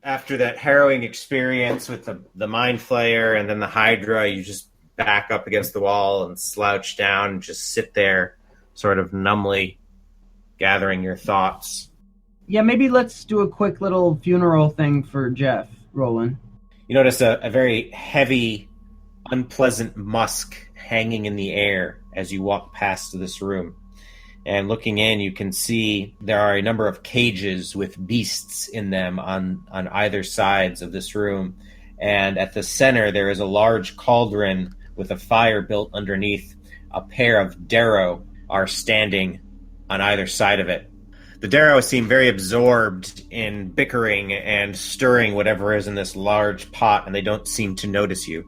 after that harrowing experience with the Mind Flayer and then the Hydra, you just back up against the wall and slouch down and just sit there, sort of numbly gathering your thoughts. Yeah, maybe let's do a quick little funeral thing for Jeff, Roland. You notice a very heavy, unpleasant musk hanging in the air as you walk past this room. And looking in, you can see there are a number of cages with beasts in them on either sides of this room. And at the center, there is a large cauldron with a fire built underneath. A pair of Darrow are standing on either side of it. The Darrow seem very absorbed in bickering and stirring whatever is in this large pot, and they don't seem to notice you.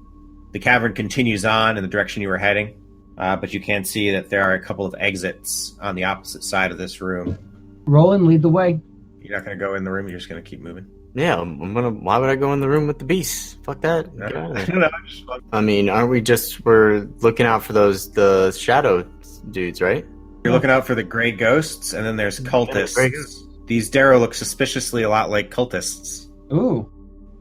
The cavern continues on in the direction you were heading. But you can see that there are a couple of exits on the opposite side of this room. Roland, lead the way. You're not going to go in the room, you're just going to keep moving? Yeah, why would I go in the room with the beasts? Fuck that. No. I mean, aren't we we're looking out for the shadow dudes, right? You're looking out for the gray ghosts, and then there's cultists. These Darrow look suspiciously a lot like cultists. Ooh.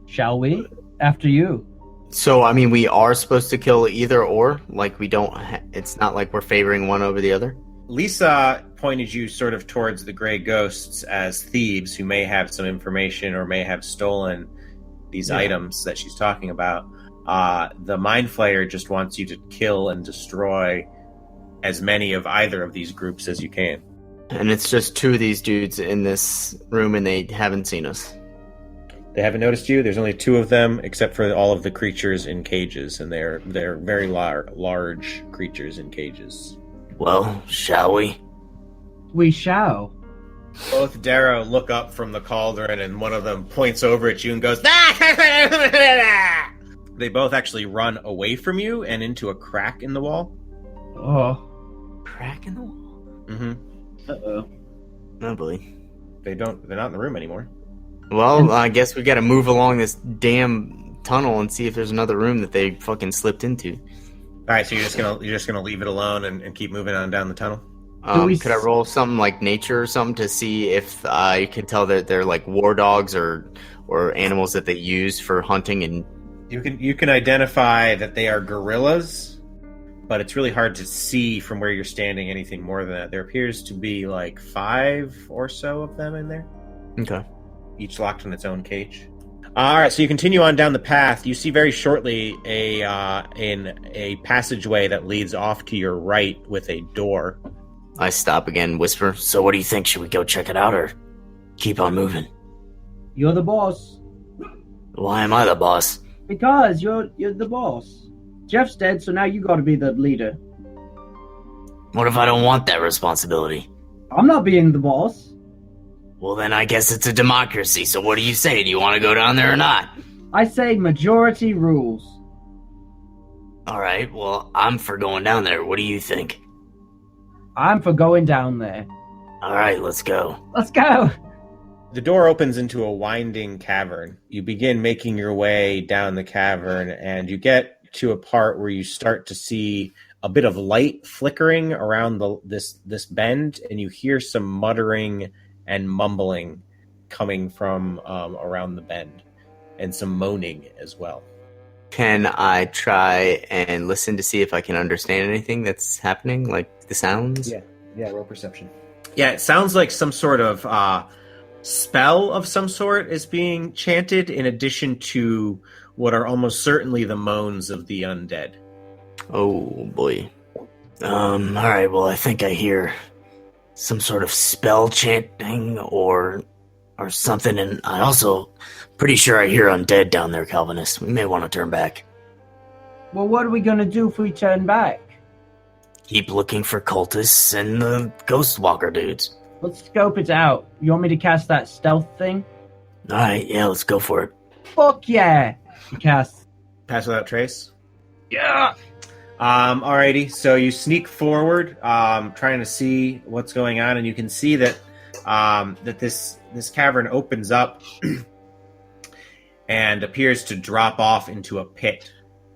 Shall we? After you. So, I mean, we are supposed to kill either or? Like, we don't... it's not like we're favoring one over the other? Lisa pointed you sort of towards the gray ghosts as thieves who may have some information or may have stolen these items that she's talking about. The Mind Flayer just wants you to kill and destroy as many of either of these groups as you can. And it's just two of these dudes in this room and they haven't seen us? They haven't noticed you. There's only two of them, except for all of the creatures in cages, and they're very large creatures in cages. Well, shall we? We shall. Both Darrow look up from the cauldron, and one of them points over at you and goes, They both actually run away from you and into a crack in the wall. Oh. Crack in the wall? Mm-hmm. Uh-oh. Oh, boy. They're not in the room anymore. Well, I guess we gotta move along this damn tunnel and see if there's another room that they fucking slipped into. Alright, so you're just gonna leave it alone and keep moving on down the tunnel? Could I roll something like nature or something to see if I can tell that they're like war dogs or animals that they use for hunting? And you can identify that they are gorillas, but it's really hard to see from where you're standing anything more than that. There appears to be like 5 or so of them in there. Okay. Each locked in its own cage. Alright, so you continue on down the path. You see very shortly in a passageway that leads off to your right with a door. I stop again, whisper, so what do you think? Should we go check it out or keep on moving? You're the boss. Why am I the boss? Because you're the boss. Jeff's dead, so now you gotta be the leader. What if I don't want that responsibility? I'm not being the boss. Well, then I guess it's a democracy, so what do you say? Do you want to go down there or not? I say majority rules. Alright, well, I'm for going down there. What do you think? I'm for going down there. Alright, let's go. Let's go! The door opens into a winding cavern. You begin making your way down the cavern, and you get to a part where you start to see a bit of light flickering around this bend, and you hear some muttering and mumbling coming from around the bend, and some moaning as well. Can I try and listen to see if I can understand anything that's happening, like the sounds? Yeah, roll perception. Yeah, it sounds like some sort of spell of some sort is being chanted, in addition to what are almost certainly the moans of the undead. Oh, boy. Alright, well, I think I hear some sort of spell chanting or something, and I also pretty sure I hear undead down there, Calvinist. We may want to turn back. Well, what are we gonna do if we turn back? Keep looking for cultists and the ghost walker dudes. Let's scope it out. You want me to cast that stealth thing? Alright, yeah, let's go for it. Fuck yeah! You cast. Pass without trace? Yeah! Alrighty, so you sneak forward, trying to see what's going on, and you can see that that this cavern opens up and appears to drop off into a pit.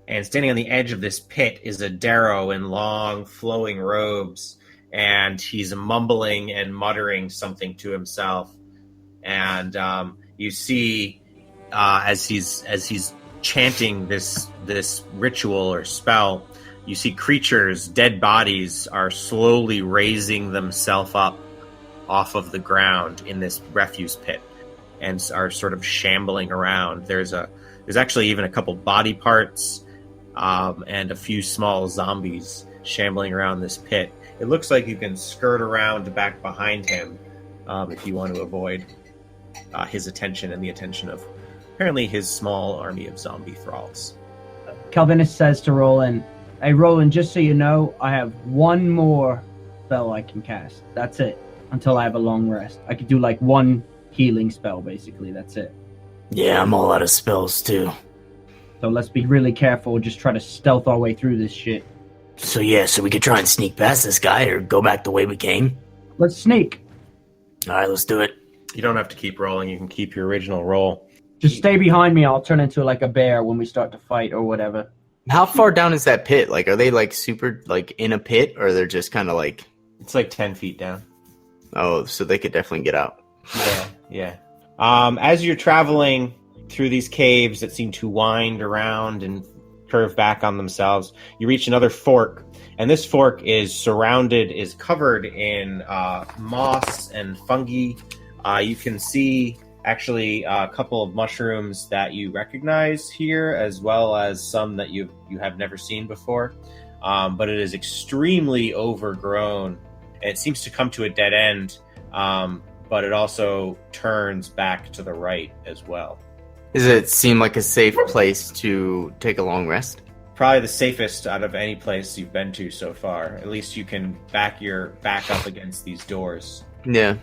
And standing on the edge of this pit is a Darrow in long, flowing robes, and he's mumbling and muttering something to himself. And you see as he's chanting this ritual or spell, you see creatures, dead bodies, are slowly raising themselves up off of the ground in this refuse pit, and are sort of shambling around. There's actually even a couple body parts, and a few small zombies shambling around this pit. It looks like you can skirt around back behind him if you want to avoid his attention and the attention of apparently his small army of zombie thralls. Calvinus says to Roland, "Hey, Roland, just so you know, I have one more spell I can cast. That's it. Until I have a long rest. I could do like one healing spell, basically. That's it. Yeah, I'm all out of spells, too. So let's be really careful. Just try to stealth our way through this shit. So we could try and sneak past this guy or go back the way we came? Let's sneak. All right, let's do it. You don't have to keep rolling. You can keep your original roll. Just stay behind me. I'll turn into like a bear when we start to fight or whatever." How far down is that pit? Like, are they like super like in a pit, or they're just kind of like? It's like 10 feet down. Oh, so they could definitely get out. Yeah. As you're traveling through these caves that seem to wind around and curve back on themselves, you reach another fork, and this fork is covered in moss and fungi. You can see actually a couple of mushrooms that you recognize here, as well as some that you have never seen before. But it is extremely overgrown. It seems to come to a dead end, but it also turns back to the right as well. Does it seem like a safe place to take a long rest? Probably the safest out of any place you've been to so far. At least you can back up against these doors. Yeah.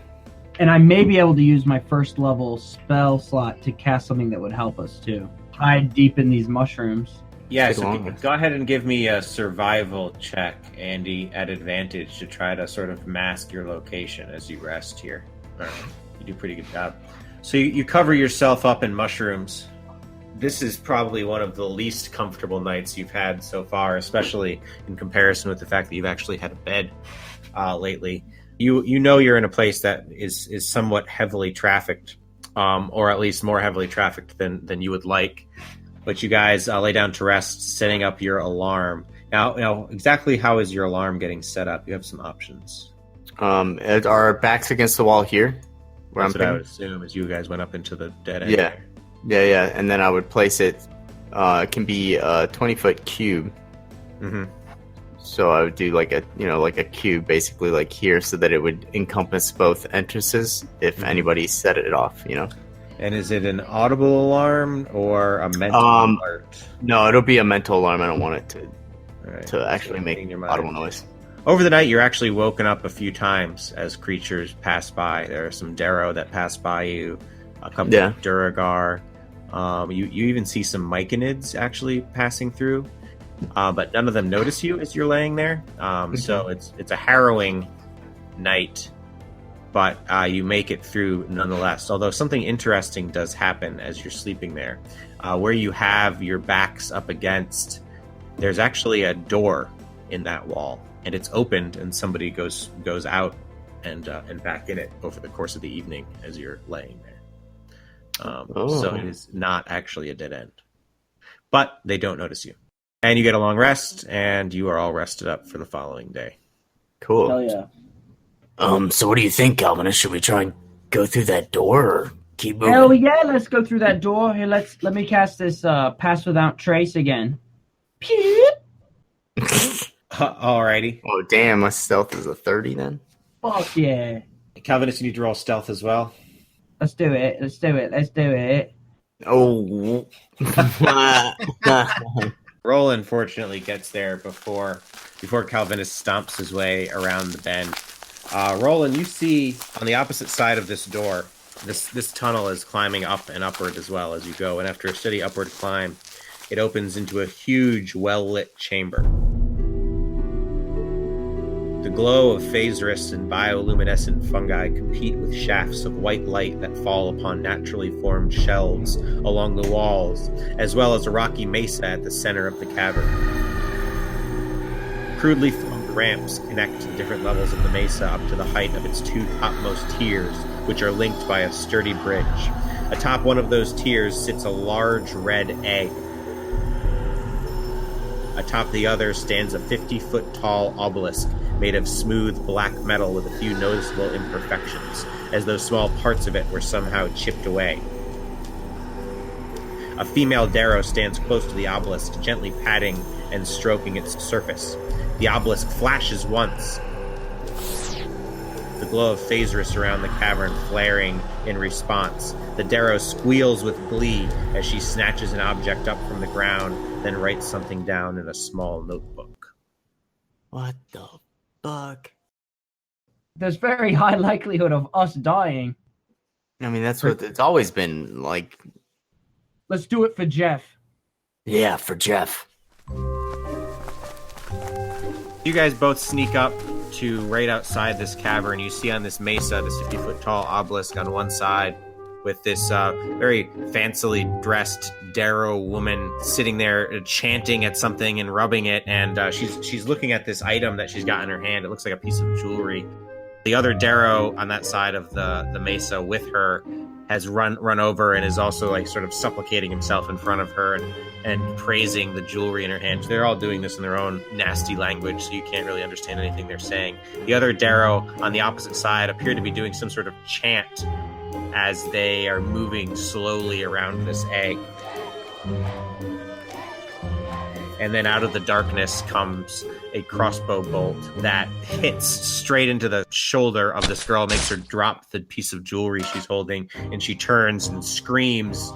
And I may be able to use my first level spell slot to cast something that would help us too. Hide deep in these mushrooms. Yeah, so go ahead and give me a survival check, Andy, at advantage to try to sort of mask your location as you rest here. All right. You do a pretty good job. So you cover yourself up in mushrooms. This is probably one of the least comfortable nights you've had so far, especially in comparison with the fact that you've actually had a bed lately. You know you're in a place that is somewhat heavily trafficked, or at least more heavily trafficked than you would like. But you guys lay down to rest, setting up your alarm. Now, exactly how is your alarm getting set up? You have some options. Are our backs against the wall here? That's what I would assume, as you guys went up into the dead end. Yeah. Yeah. And then I would place it. It can be a 20-foot cube. Mm-hmm. So I would do like a cube, basically like here, so that it would encompass both entrances if anybody set it off. And is it an audible alarm or a mental alert? No, it'll be a mental alarm. I don't want it Right. to actually make audible noise. Over the night, you're actually woken up a few times as creatures pass by. There are some Darrow that pass by you, a couple of Duragar. You even see some Myconids actually passing through, but none of them notice you as you're laying there. So it's a harrowing night, but you make it through nonetheless. Although something interesting does happen as you're sleeping there. Where you have your backs up against, there's actually a door in that wall, and it's opened, and somebody goes out and back in it over the course of the evening as you're laying there. So it is not actually a dead end, but they don't notice you, and you get a long rest, and you are all rested up for the following day. Cool. Hell yeah. So what do you think, Calvinus? Should we try and go through that door or keep moving? Hell yeah, let's go through that door. Here, let me cast this Pass Without Trace again. Pew! Alrighty. Oh, damn, my stealth is a 30 then? Fuck yeah. Calvinus, you need to roll stealth as well. Let's do it. Oh. Roland fortunately gets there before Calvinus stomps his way around the bend. Roland, you see on the opposite side of this door, this tunnel is climbing up and upward as well as you go, and after a steady upward climb, it opens into a huge, well-lit chamber. The glow of phaserus and bioluminescent fungi compete with shafts of white light that fall upon naturally formed shelves along the walls, as well as a rocky mesa at the center of the cavern. Crudely formed ramps connect the different levels of the mesa up to the height of its two topmost tiers, which are linked by a sturdy bridge. Atop one of those tiers sits a large red egg. Atop the other stands a 50-foot tall obelisk made of smooth black metal with a few noticeable imperfections, as though small parts of it were somehow chipped away. A female Darrow stands close to the obelisk, gently patting and stroking its surface. The obelisk flashes once, the glow of Phaedrus around the cavern flaring in response. The Darrow squeals with glee as she snatches an object up from the ground, then writes something down in a small notebook. What the fuck? There's very high likelihood of us dying. I mean, that's what it's always been like. Let's do it for Jeff. Yeah, for Jeff. You guys both sneak up to right outside this cavern. You see on this mesa, this 50-foot tall obelisk on one side with this very fancily dressed Darrow woman sitting there chanting at something and rubbing it, and she's looking at this item that she's got in her hand. It looks like a piece of jewelry. The other Darrow on that side of the mesa with her has run over and is also like sort of supplicating himself in front of her and praising the jewelry in her hand. They're all doing this in their own nasty language, so you can't really understand anything they're saying. The other Darrow on the opposite side appear to be doing some sort of chant as they are moving slowly around this egg. And then out of the darkness comes a crossbow bolt that hits straight into the shoulder of this girl, makes her drop the piece of jewelry she's holding, and she turns and screams,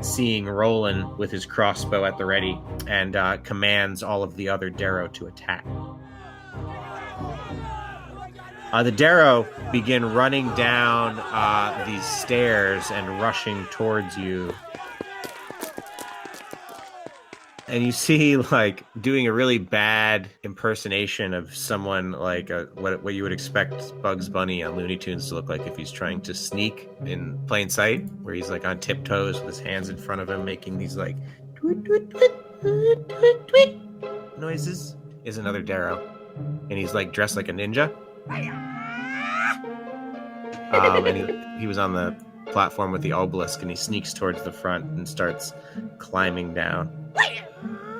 seeing Roland with his crossbow at the ready, and commands all of the other Darrow to attack. The Darrow begin running down these stairs and rushing towards you. And you see, like, doing a really bad impersonation of someone like what you would expect Bugs Bunny on Looney Tunes to look like if he's trying to sneak in plain sight, where he's like on tiptoes with his hands in front of him, making these like tweet, tweet, tweet, tweet, tweet, tweet noises. Is another Darrow, and he's like dressed like a ninja. And he was on the platform with the obelisk, and he sneaks towards the front and starts climbing down.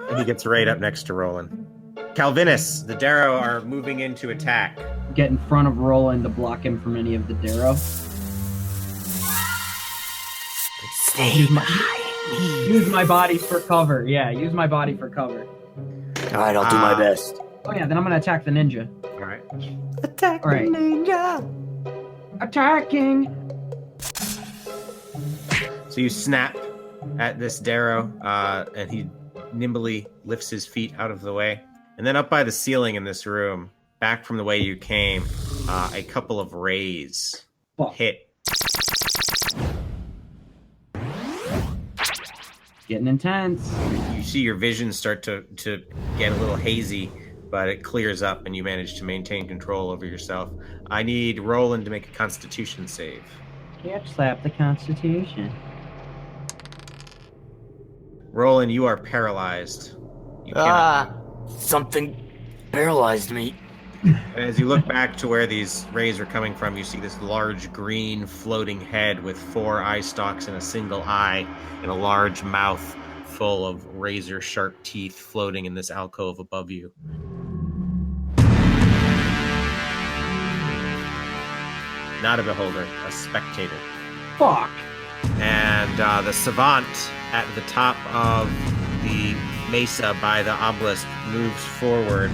And he gets right up next to Roland. Calvinus, the Darrow are moving in to attack. Get in front of Roland to block him from any of the Darrow. Stay Use my body for cover. Yeah, use my body for cover. All right, I'll do my best. Oh yeah, then I'm gonna attack the ninja. All right. Attack All right. the ninja. Attacking! So you snap at this Darrow, and he nimbly lifts his feet out of the way. And then up by the ceiling in this room, back from the way you came, a couple of rays hit. Getting intense. You see your vision start to get a little hazy, but it clears up and you manage to maintain control over yourself. I need Roland to make a Constitution save. Can't slap the Constitution. Roland, you are paralyzed. You cannot Something paralyzed me. And as you look back to where these rays are coming from, you see this large green floating head with 4 eye stalks and a single eye, and a large mouth full of razor-sharp teeth floating in this alcove above you. Not a beholder, a spectator. Fuck! And the savant at the top of the mesa by the obelisk moves forward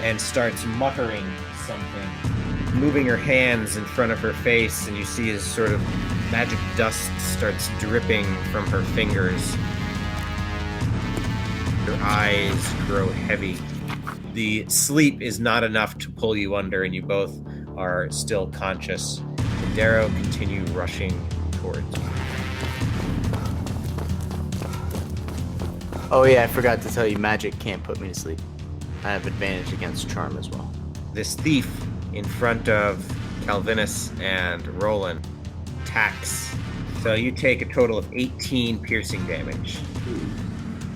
and starts muttering something, moving her hands in front of her face, and you see as sort of magic dust starts dripping from her fingers. Her eyes grow heavy. The sleep is not enough to pull you under, and you both are still conscious. The Darrow continue rushing towards you. Oh yeah, I forgot to tell you, magic can't put me to sleep. I have advantage against charm as well. This thief in front of Calvinus and Roland attacks. So you take a total of 18 piercing damage.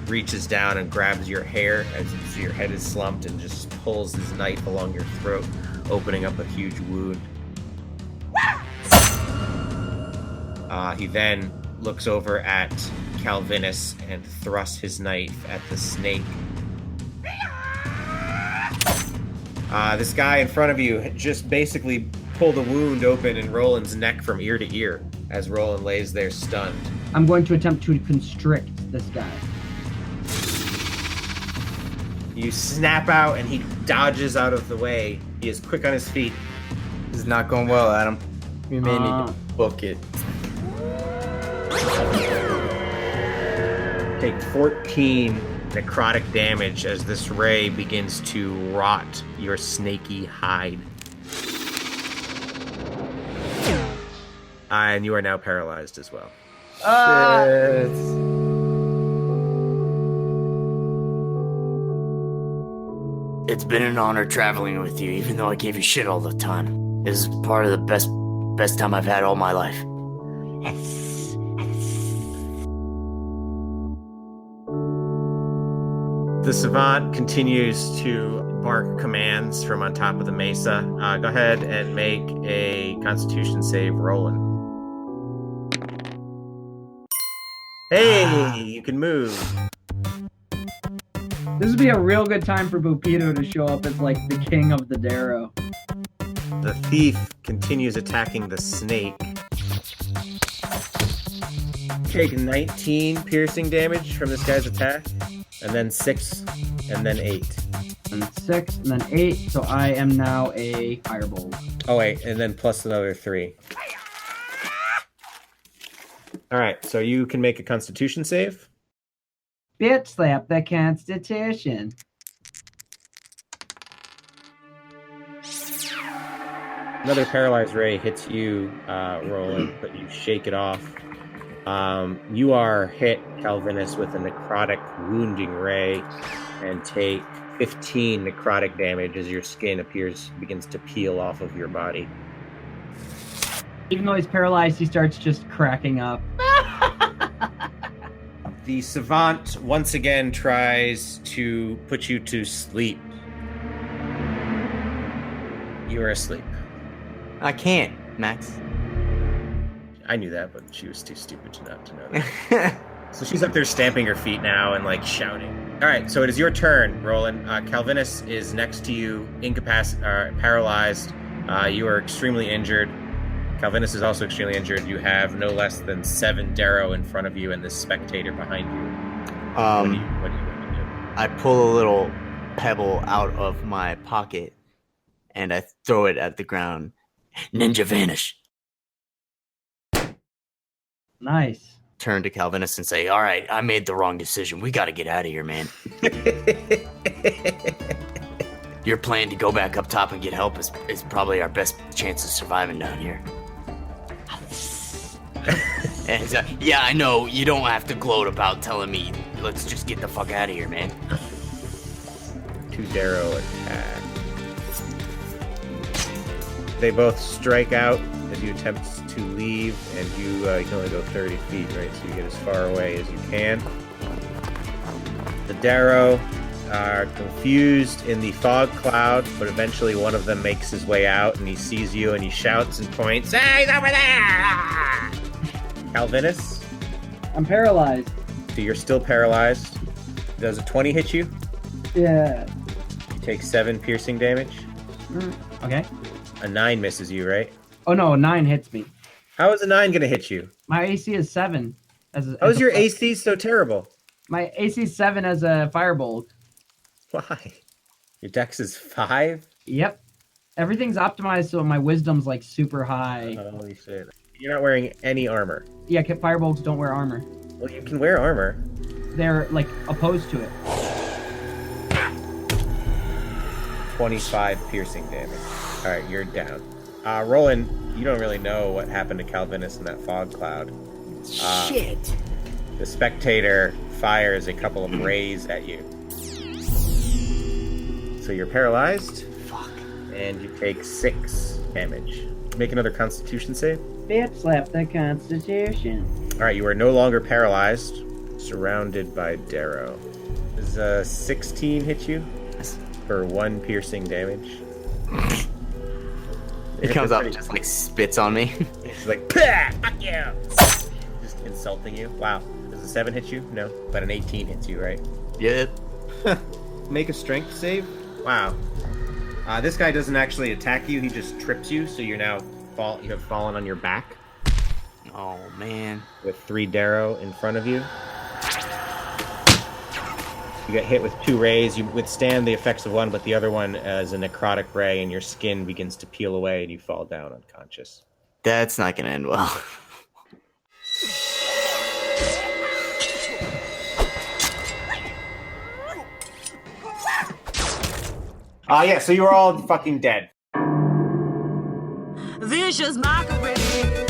Reaches down and grabs your hair as your head is slumped and just pulls his knife along your throat, opening up a huge wound. He then looks over at Calvinus and thrusts his knife at the snake. This guy in front of you just basically pulled a wound open in Roland's neck from ear to ear as Roland lays there stunned. I'm going to attempt to constrict this guy. You snap out and he dodges out of the way. He is quick on his feet. This is not going well, Adam. We may need to book it. Take 14 necrotic damage as this ray begins to rot your snaky hide. And you are now paralyzed as well. It's been an honor traveling with you, even though I gave you shit all the time. This is part of the best time I've had all my life. The savant continues to bark commands from on top of the mesa. Go ahead and make a Constitution save, Roland. Hey, you can move. This would be a real good time for Bupito to show up as like the king of the Darrow. The thief continues attacking the snake. Take 19 piercing damage from this guy's attack, and then 6, and then 8. And 6, and then 8, so I am now a firebolt. Oh wait, and then plus another 3. Alright, so you can make a Constitution save. Bitch slap the Constitution. Another paralyzed ray hits you, Roland, but you shake it off. You are hit, Calvinus, with a necrotic wounding ray and take 15 necrotic damage as your skin begins to peel off of your body. Even though he's paralyzed, he starts just cracking up. The savant once again tries to put you to sleep. You are asleep. I can't, Max. I knew that, but she was too stupid not to know that. So she's up there stamping her feet now and like shouting. All right, so it is your turn, Roland. Calvinus is next to you, paralyzed. You are extremely injured. Calvinus is also extremely injured. You have no less than 7 Darrow in front of you and this spectator behind you. What do you want to do? I pull a little pebble out of my pocket and I throw it at the ground. Ninja vanish. Nice. Turn to Calvinus and say, all right, I made the wrong decision. We got to get out of here, man. Your plan to go back up top and get help is probably our best chance of surviving down here. And yeah, I know. You don't have to gloat about telling me. Let's just get the fuck out of here, man. 2 Darrow attack. They both strike out as you attempt to leave, and you can only go 30 feet, right? So you get as far away as you can. The Darrow are confused in the fog cloud, but eventually one of them makes his way out, and he sees you, and he shouts and points, "Hey, he's over there!" Calvinus? I'm paralyzed. So you're still paralyzed. Does a 20 hit you? Yeah. You take 7 piercing damage. Okay. A 9 misses you, right? Oh no, 9 hits me. How is a 9 going to hit you? My AC is 7. How is your AC so terrible? My AC is 7 as a firebolt. Why? Your dex is 5? Yep. Everything's optimized so my wisdom's like super high. Holy shit. You're not wearing any armor. Yeah, firebolts don't wear armor. Well, you can wear armor. They're like opposed to it. 25 piercing damage. Alright, you're down. Roland, you don't really know what happened to Calvinus in that fog cloud. Shit. The spectator fires a couple of rays at you. So you're paralyzed. Fuck. And you take 6 damage. Make another Constitution save. Bitch slap the Constitution. Alright, you are no longer paralyzed. Surrounded by Darrow. Does 16 hit you? Yes. For 1 piercing damage. He comes up and just like spits on me. He's like, "Pah! Fuck you!" insulting you. Wow. Does a 7 hit you? No. But an 18 hits you, right? Yep. Make a strength save. Wow. This guy doesn't actually attack you. He just trips you, so you're now you have fallen on your back Oh man. with 3 Darrow in front of you. You get hit with 2 rays. You withstand the effects of one, but the other one is a necrotic ray, and your skin begins to peel away, and you fall down unconscious. That's not gonna end well. Yeah, so you were all fucking dead. Vicious mockery.